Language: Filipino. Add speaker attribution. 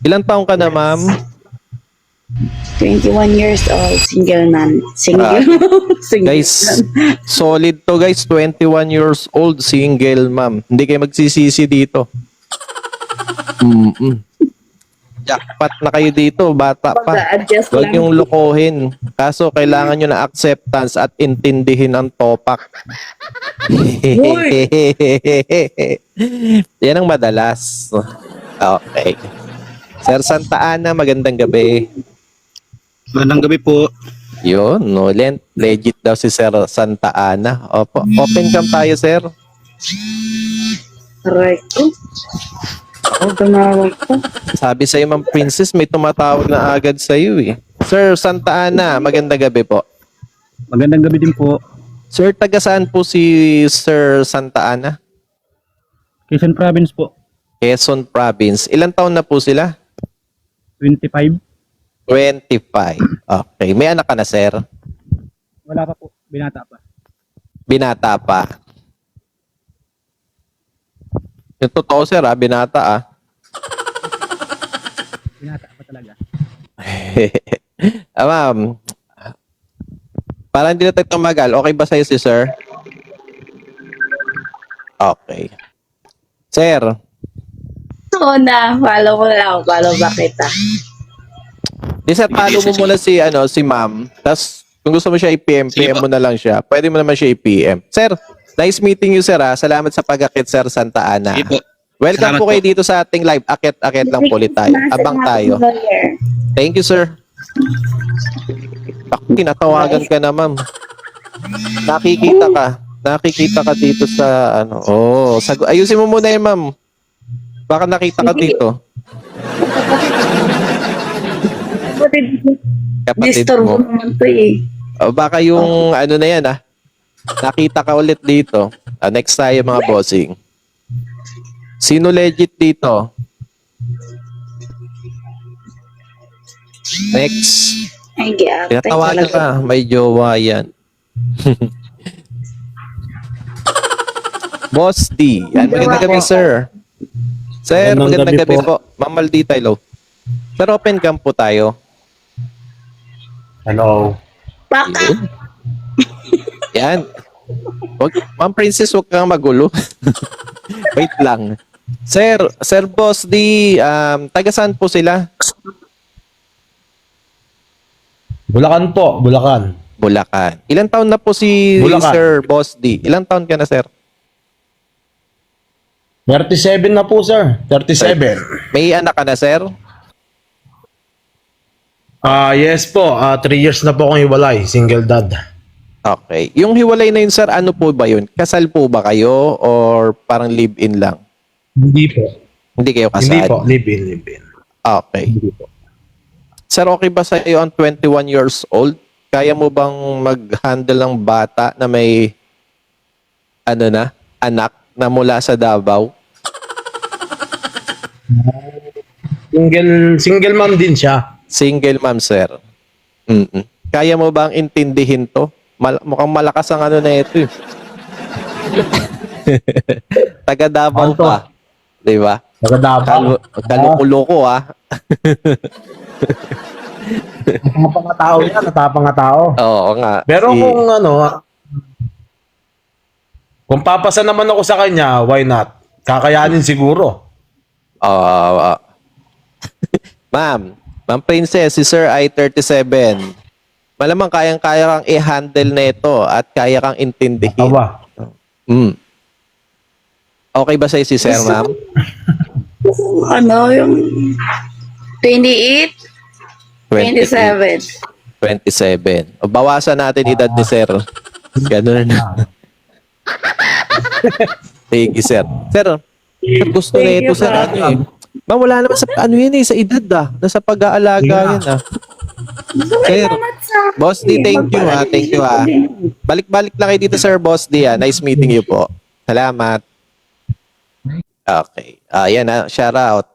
Speaker 1: Ilang taong ka na, ma'am?
Speaker 2: 21 years old, single man. Single. Single
Speaker 1: Guys,
Speaker 2: man.
Speaker 1: solid to guys. 21 years old, single, ma'am. Hindi kayo magsisisi dito. Jackpot na kayo dito, bata pa.
Speaker 2: Mag-a-adjust
Speaker 1: Huwag
Speaker 2: lang.
Speaker 1: yung lokohin. Kaso kailangan nyo na acceptance at intindihin ang topak. Yan ang madalas. Okay. Sir Santa Ana, magandang gabi.
Speaker 3: Magandang gabi po.
Speaker 1: Yun, no, legit daw si Sir Santa Ana. Opo, open cam tayo, sir.
Speaker 2: Aray ko. Ako tumawag ko.
Speaker 1: Sabi sa'yo, Ma'am Princess, may tumatawag na agad sa'yo eh. Sir Santa Ana, magandang gabi po.
Speaker 3: Magandang gabi din po.
Speaker 1: Sir, taga saan po si Sir Santa Ana?
Speaker 3: Quezon Province po.
Speaker 1: Quezon Province. Ilan taon na po sila?
Speaker 3: 25.
Speaker 1: 25. Okay. May anak ka na, sir?
Speaker 3: Wala pa po. Binata pa.
Speaker 1: Binata pa. Yung totoo, sir, binata
Speaker 3: Binata pa talaga.
Speaker 1: Ma'am, parang hindi na tayo tumagal. Okay ba sa'yo si sir? Okay. Sir,
Speaker 2: Oo na. Follow mo lang. Follow ba kita?
Speaker 1: di sir, follow mo muna si ma'am. Tapos, kung gusto mo siya i-PM, PM mo na lang siya. Pwede mo naman siya i-PM. Sir, nice meeting you, sir. Salamat sa pag-akit, Sir Santa Ana.
Speaker 3: Sige po.
Speaker 1: Welcome
Speaker 3: Salamat
Speaker 1: po kayo dito sa ating live. Akit lang po ulit tayo. Abang tayo. Thank you, sir. Bakit tinatawagan ka na, ma'am? Nakikita ka dito sa ayusin mo muna yun, ma'am. Baka nakita ka dito. Kapatid
Speaker 2: Disturb
Speaker 1: mo.
Speaker 2: mo naman to eh.
Speaker 1: O baka yung na yan, nakita ka ulit dito. Next tayo, mga bossing. Sino legit dito? Next.
Speaker 2: Ay, gap.
Speaker 1: Tinatawagan ka. May jowa yan. Boss D. Yan, magandang gabi, sir. Sir, magandang gabi po. Ma'am Maldita, hello. Sir, open cam po tayo.
Speaker 4: Hello.
Speaker 2: Baka.
Speaker 1: Yan. Ma'am Princess, huwag kang magulo. Wait lang. Sir Boss D, taga saan po sila?
Speaker 4: Bulacan po, Bulacan.
Speaker 1: Bulacan. Ilang taon na po si
Speaker 4: Bulacan.
Speaker 1: Sir Boss D? Ilang taon ka na, sir?
Speaker 4: 37 na po, sir. 37.
Speaker 1: May anak ka na, sir?
Speaker 4: Yes po. 3 years na po akong hiwalay. Single dad.
Speaker 1: Okay. Yung hiwalay na yun, sir, ano po ba yun? Kasal po ba kayo or parang live-in lang?
Speaker 4: Hindi po.
Speaker 1: Hindi kayo kasal?
Speaker 4: Hindi po. Live-in.
Speaker 1: Okay.
Speaker 4: Hindi po.
Speaker 1: Sir, okay ba sa iyo ang 21 years old? Kaya mo bang mag-handle ng bata na may anak na mula sa Davao?
Speaker 4: Single mom din siya.
Speaker 1: Single ma'am, sir. Kaya mo bang intindihin to? Mukhang malakas ang na ito. Taga Davao
Speaker 4: Ano to?
Speaker 1: pa. Di ba?
Speaker 4: Taga Davao.
Speaker 1: Kalukuloko
Speaker 4: Natapang nga tao yan. Natapang nga tao.
Speaker 1: Oo nga.
Speaker 4: Pero kung papasa naman ako sa kanya, why not? Kakayanin siguro.
Speaker 1: Ma'am Princess, si Sir ay 37. Malamang kayang-kaya kang i-handle na ito at kaya kang intindihin.
Speaker 4: Aba.
Speaker 1: Okay ba sa'yo si Sir, ma'am?
Speaker 2: Yung 28? 27.
Speaker 1: 27. O, bawasan natin edad ni Sir. Ganun. Thank you, Sir. Sir, gusto na ito, Sir. Ma'am, wala naman sa sa edad nasa pag-aalaga yan Sir, Boss D, thank you Thank you Balik-balik lang kayo dito, Sir Boss D Nice meeting you po. Salamat. Okay. Yan shout out.